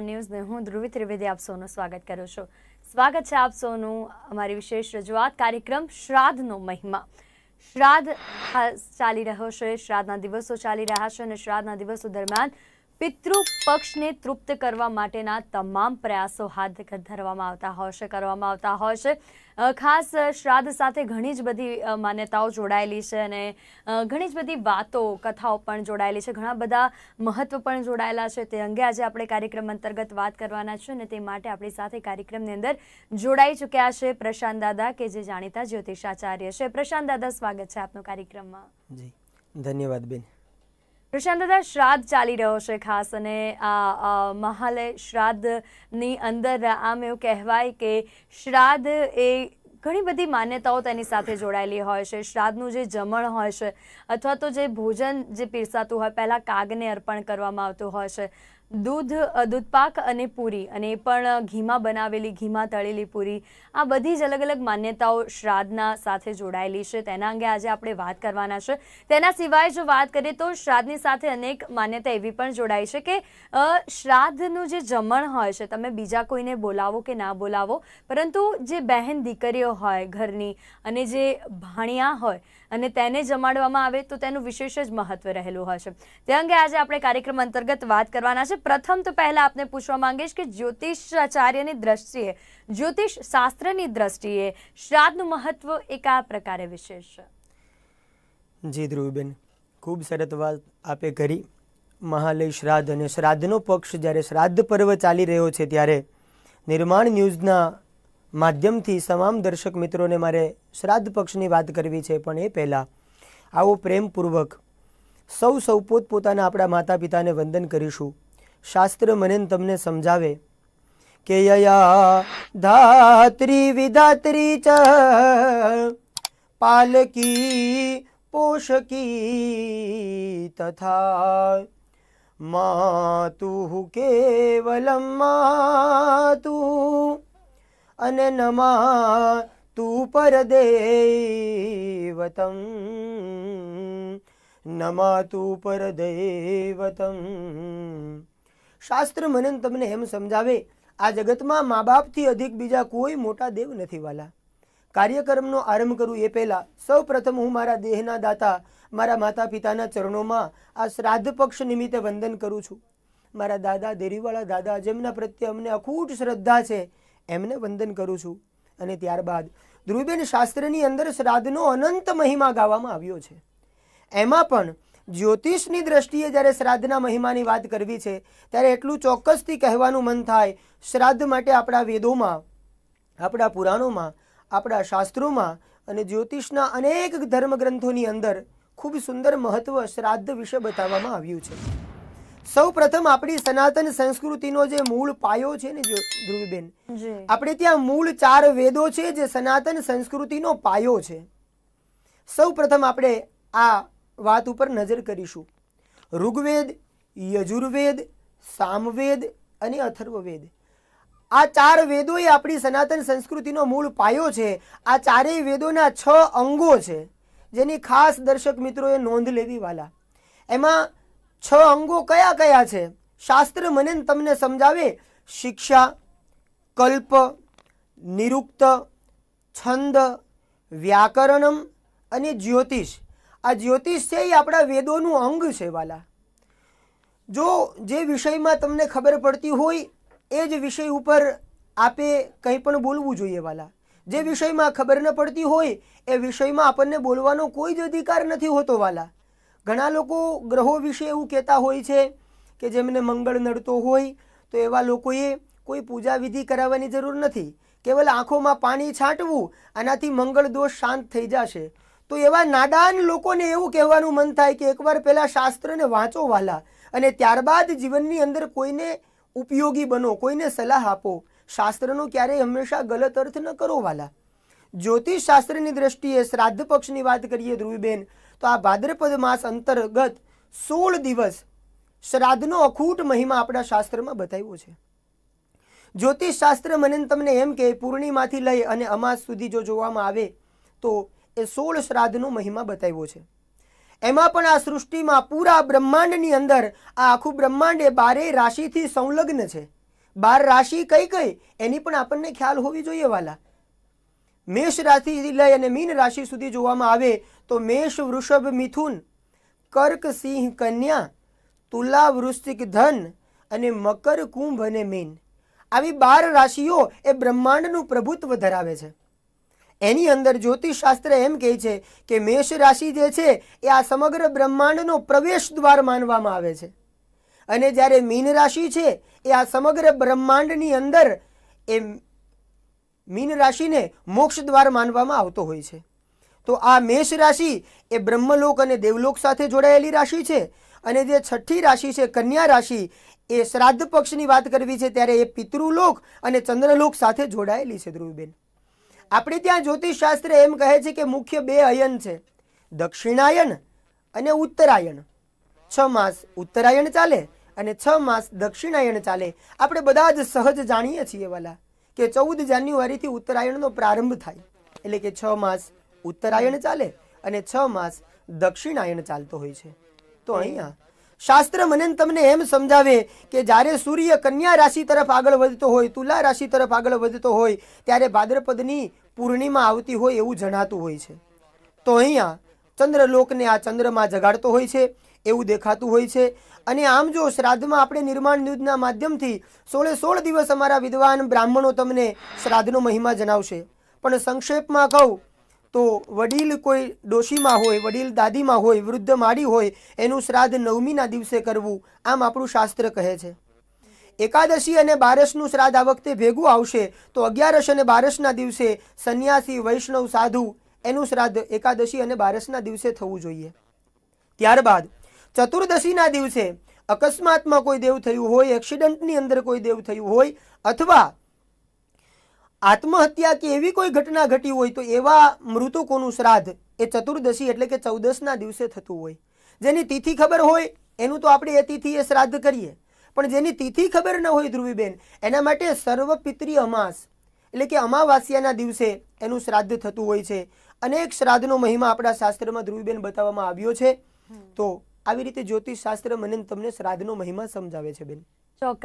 ન્યૂઝને હું ધ્રુવી ત્રિવેદી આપ સૌનું સ્વાગત કરું છું. સ્વાગત છે આપ સૌનું અમારી વિશેષ રજૂઆત કાર્યક્રમ શ્રાદ્ધનો મહિમા. શ્રાદ્ધ ચાલી રહ્યો છે, શ્રાદ્ધના દિવસો ચાલી રહ્યા છે અને શ્રાદ્ધના દિવસો દરમિયાન પિતૃ પક્ષને તૃપ્ત કરવા માટેના તમામ પ્રયાસો હાથ ધરવામાં આવતા હોય છે. ખાસ શ્રાદ્ધ સાથે ઘણી જ બધી માન્યતાઓ જોડાયેલી છે અને ઘણી જ બધી વાતો કથાઓ પણ જોડાયેલી છે, ઘણા બધા મહત્વ પણ જોડાયેલા છે. તે અંગે આજે આપણે કાર્યક્રમ અંતર્ગત વાત કરવાના છે અને તે માટે આપણી સાથે કાર્યક્રમની અંદર જોડાઈ ચૂક્યા છે પ્રશાંત દાદા, કે જે જાણીતા જ્યોતિષાચાર્ય છે. પ્રશાંત દાદા, સ્વાગત છે આપનું કાર્યક્રમમાં. જી ધન્યવાદ બેન. પ્રશાંત દાદા, શ્રાદ્ધ ચાલી રહ્યો છે ખાસ, અને આ મહાલય શ્રાદ્ધની અંદર આમ એવું કહેવાય કે શ્રાદ્ધ એ ઘણી બધી માન્યતાઓ તેની સાથે જોડાયેલી હોય છે. શ્રાદ્ધનું જે જમણ હોય છે અથવા તો જે ભોજન જે પીરસાતું હોય, પહેલાં કાગને અર્પણ કરવામાં આવતું હોય છે. દૂધપાક અને પૂરી, અને એ પણ ઘીમાં બનાવેલી, ઘીમાં તળેલી પૂરી. આ બધી જ અલગ અલગ માન્યતાઓ શ્રાદ્ધના સાથે જોડાયેલી છે. તેના અંગે આજે આપણે વાત કરવાના છે. તેના સિવાય જો વાત કરીએ તો શ્રાદ્ધની સાથે અનેક માન્યતા એવી પણ જોડાઈ છે કે શ્રાદ્ધનું જે જમણ હોય છે, તમે બીજા કોઈને બોલાવો કે ના બોલાવો, પરંતુ જે બહેન દીકરીઓ હોય ઘરની અને જે ભાણિયા હોય અને તેને જમાડવામાં આવે તો તેનું વિશેષ જ મહત્વ રહેલું હોય છે. તે અંગે આજે આપણે કાર્યક્રમ અંતર્ગત વાત કરવાના છે. પ્રથમ તો પહેલા આપને પૂછવા માંગીશ કે જ્યોતિષાચાર્યની દ્રષ્ટિએ, જ્યોતિષ શાસ્ત્રની દ્રષ્ટિએ શ્રાદ્ધનું મહત્વ એ કયા પ્રકારે વિશેષ છે? જી ધ્રુવીબેન, ખૂબ સરસ વાત આપે કરી. મહાલય શ્રાદ્ધ અને શ્રાદ્ધનો પક્ષ, જ્યારે શ્રાદ્ધ પર્વ ચાલી રહ્યો છે ત્યારે નિર્માણ ન્યૂઝના માધ્યમથી તમામ દર્શક મિત્રોને મારે શ્રાદ્ધ પક્ષની વાત કરવી છે. પણ એ પહેલાં આવો પ્રેમપૂર્વક સૌ પોતપોતાના આપણા માતા પિતાને વંદન કરીશું. શાસ્ત્ર મને તમને સમજાવે કે યયા ધાત્રી વિધાત્રી ચ પાલકી પોષકી તથા માતુઃ કેવલમ માતુઃ અને નમા તું પરદેવતમ, નમા તું પરદેવતમ. શાસ્ત્ર મને તમને એમ સમજાવે, આ જગતમાં મા બાપથી અધિક બીજા કોઈ મોટા દેવ નથી વાલા. કાર્યક્રમનો આરંભ કરું એ પહેલાં સૌ પ્રથમ હું મારા દેહના દાતા, મારા માતા પિતાના ચરણોમાં આ શ્રાદ્ધ પક્ષ નિમિત્તે વંદન કરું છું. મારા દાદા, દેરીવાળા દાદા, જેમના પ્રત્યે અમને અખૂટ શ્રદ્ધા છે, એમને વંદન કરું છું. અને ત્યારબાદ ધ્રુવીબેન, શાસ્ત્રની અંદર શ્રાદ્ધનો અનંત મહિમા ગાવામાં આવ્યો છે. એમાં પણ જ્યોતિષની દ્રષ્ટિએ જ્યારે શ્રાદ્ધના મહિમાની વાત કરવી છે ત્યારે એટલું ચોક્કસથી કહેવાનું મન થાય, શ્રાદ્ધ માટે આપણા વેદોમાં, આપણા પુરાણોમાં, આપણા શાસ્ત્રોમાં અને જ્યોતિષના અનેક ધર્મગ્રંથોની અંદર ખૂબ સુંદર મહત્વ શ્રાદ્ધ વિશે બતાવવામાં આવ્યું છે. સૌ પ્રથમ આપણી સનાતન સંસ્કૃતિનો જે મૂળ પાયો છે ને ધ્રુવીબેન, આપણે ત્યાં મૂળ 4 વેદો છે જે સનાતન સંસ્કૃતિનો પાયો છે. સૌ પ્રથમ આપણે આ વાત ઉપર નજર કરીશું. ઋગ્વેદ, યજુર્વેદ, સામવેદ અને અથર્વવેદ, આ 4 વેદો એ આપણી સનાતન સંસ્કૃતિનો મૂળ પાયો છે. આ ચારેય વેદોના 6 અંગો છે જેની ખાસ દર્શક મિત્રોએ નોંધ લેવી વાલા. એમાં 6 અંગો કયા કયા છે? શાસ્ત્ર મને તમને સમજાવે. શિક્ષા, કલ્પ, નિરુક્ત, છંદ, વ્યાકરણમ અને જ્યોતિષ. આ જ્યોતિષ છે એ આપણા વેદોનું અંગ છે વાલા. જો જે વિષયમાં તમને ખબર પડતી હોય એ જ વિષય ઉપર આપે કંઈ પણ બોલવું જોઈએ વાલા. જે વિષયમાં ખબર ન પડતી હોય એ વિષયમાં આપણને બોલવાનો કોઈ જ અધિકાર નથી હોતો વાલા. ઘણા લોકો ગ્રહો વિશે એવું કહેતા હોય છે કે જેમને મંગળ નડતો હોય તો એવા લોકોએ કોઈ પૂજા વિધિ કરાવવાની જરૂર નથી, કેવલ આંખોમાં પાણી છાંટવું, આનાથી મંગળ દોષ શાંત થઈ જશે. તો એવા નાદાન લોકોને એવું કહેવાનું મન થાય કે એકવાર પહેલાં શાસ્ત્રને વાંચો વાલા, અને ત્યારબાદ જીવનની અંદર કોઈને ઉપયોગી બનો, કોઈને સલાહ આપો. શાસ્ત્રનો ક્યારેય હંમેશા ગલત અર્થ ન કરો વાલા. જ્યોતિષ શાસ્ત્રની દ્રષ્ટિએ શ્રાદ્ધ પક્ષની વાત કરીએ ધ્રુવીબેન, તો આ ભાદ્રપદ માસ અંતર્ગત 16 દિવસ શ્રાદ્ધનો અખૂટ મહિમા આપણા શાસ્ત્રમાં બતાવ્યો છે. જ્યોતિષ શાસ્ત્ર મને તમને એમ કે પૂર્ણિમાથી લઈ અને અમાસ સુધી જો જોવામાં આવે તો એ 16 શ્રાદ્ધનો મહિમા બતાવ્યો છે. એમાં પણ આ સૃષ્ટિમાં પૂરા બ્રહ્માંડની અંદર આ આખું બ્રહ્માંડ એ 12 રાશિથી સંલગ્ન છે. 12 રાશિ કઈ કઈ એની પણ આપણને ખ્યાલ હોવી જોઈએ વાલા. મેષ રાશિથી લઈ અને મીન રાશિ સુધી જોવામાં આવે તો મેષ, વૃષભ, મિથુન, કર્ક, સિંહ, કન્યા, તુલા, વૃશ્ચિક, ધન અને મકર, કુંભ અને મીન. આવી 12 રાશિઓ એ બ્રહ્માંડનું પ્રભુત્વ ધરાવે છે. એની અંદર જ્યોતિષ શાસ્ત્ર એમ કહે છે કે મેષ રાશિ જે છે એ આ સમગ્ર બ્રહ્માંડનો પ્રવેશ દ્વાર માનવામાં આવે છે, અને જ્યારે મીન રાશિ છે એ આ સમગ્ર બ્રહ્માંડની અંદર એ મીન રાશિને મોક્ષ દ્વાર માનવામાં આવતો હોય છે. તો આ મેષ રાશિ એ બ્રહ્મલોક અને દેવલોક સાથે જોડાયેલી રાશિ છે, અને જે છઠ્ઠી રાશિ છે કન્યા રાશિ એ શ્રાદ્ધ પક્ષની વાત કરવી છે ત્યારે એ પિતૃલોક અને ચંદ્રલોક સાથે જોડાયેલી છે. ધ્રુવીબેન, આપણે ત્યાં જ્યોતિષ શાસ્ત્ર એમ કહે છે કે મુખ્ય 2 અયન છે, દક્ષિણાયન અને ઉત્તરાયણ. 6 માસ ઉત્તરાયણ ચાલે અને 6 માસ દક્ષિણાયન ચાલે. આપણે બધા જ સહજ જાણીએ છીએ વાલા કે 14 જાન્યુઆરીથી ઉત્તરાયણનો પ્રારંભ થાય, એટલે કે 6 માસ ઉત્તરાયણ ચાલે અને 6 માસ દક્ષિણાયન ચાલતો હોય છે. તો અહીંયા શાસ્ત્ર મને તમને એમ સમજાવે કે જ્યારે સૂર્ય કન્યા રાશિ તરફ આગળ વધતો હોય, તુલા રાશિ તરફ આગળ વધતો હોય, ત્યારે ભાદ્રપદની પૂર્ણિમા આવતી હોય એવું જણાતું હોય છે. તો અહીંયા ચંદ્રલોકને આ ચંદ્રમાં જગાડતો હોય છે એવું દેખાતું હોય છે. અને આમ જો શ્રાદ્ધમાં આપણે નિર્માણ ન્યૂઝના માધ્યમથી 16 દિવસ અમારા વિદ્વાન બ્રાહ્મણો તમને શ્રાદ્ધનો મહિમા જણાવશે, પણ સંક્ષેપમાં કહું તો વડીલ કોઈ ડોશીમાં હોય, વડીલ દાદીમાં હોય, વૃદ્ધ માડી હોય, એનું શ્રાદ્ધ 9મીના દિવસે કરવું, આમ આપણું શાસ્ત્ર કહે છે. એકાદશી અને બારસનું શ્રાદ્ધ આ વખતે ભેગું આવશે તો 11 અને 12ના દિવસે સંન્યાસી, વૈષ્ણવ, સાધુ એનું શ્રાદ્ધ એકાદશી અને બારસના દિવસે થવું જોઈએ. ત્યારબાદ ચતુર્દશીના દિવસે અકસ્માતમાં કોઈ દેવ થયું હોય, એક્સિડન્ટની અંદર કોઈ દેવ થયું હોય, અથવા આત્મહત્યા કે એવી કોઈ ઘટના ઘટી હોય તો એવા મૃતકોનું શ્રાદ્ધ એ ચતુર્દશી એટલે કે 14ના દિવસે થતું હોય. જેની તિથિ ખબર હોય એનું તો આપણે એ તિથિએ શ્રાદ્ધ કરીએ, પણ જેની તિથિ ખબર ન હોય ધ્રુવીબેન, એના માટે સર્વપિતરી અમાસ એટલે કે અમાવાસ્યાના દિવસે એનું શ્રાદ્ધ થતું હોય છે. અનેક શ્રાદ્ધનો મહિમા આપણા શાસ્ત્રમાં ધ્રુવીબેન બતાવવામાં આવ્યો છે. તો આવી રીતે જ્યોતિષ શાસ્ત્ર મને તમને શ્રાદ્ધનો મહિમા સમજાવે છે બેન. ચોક્કસ.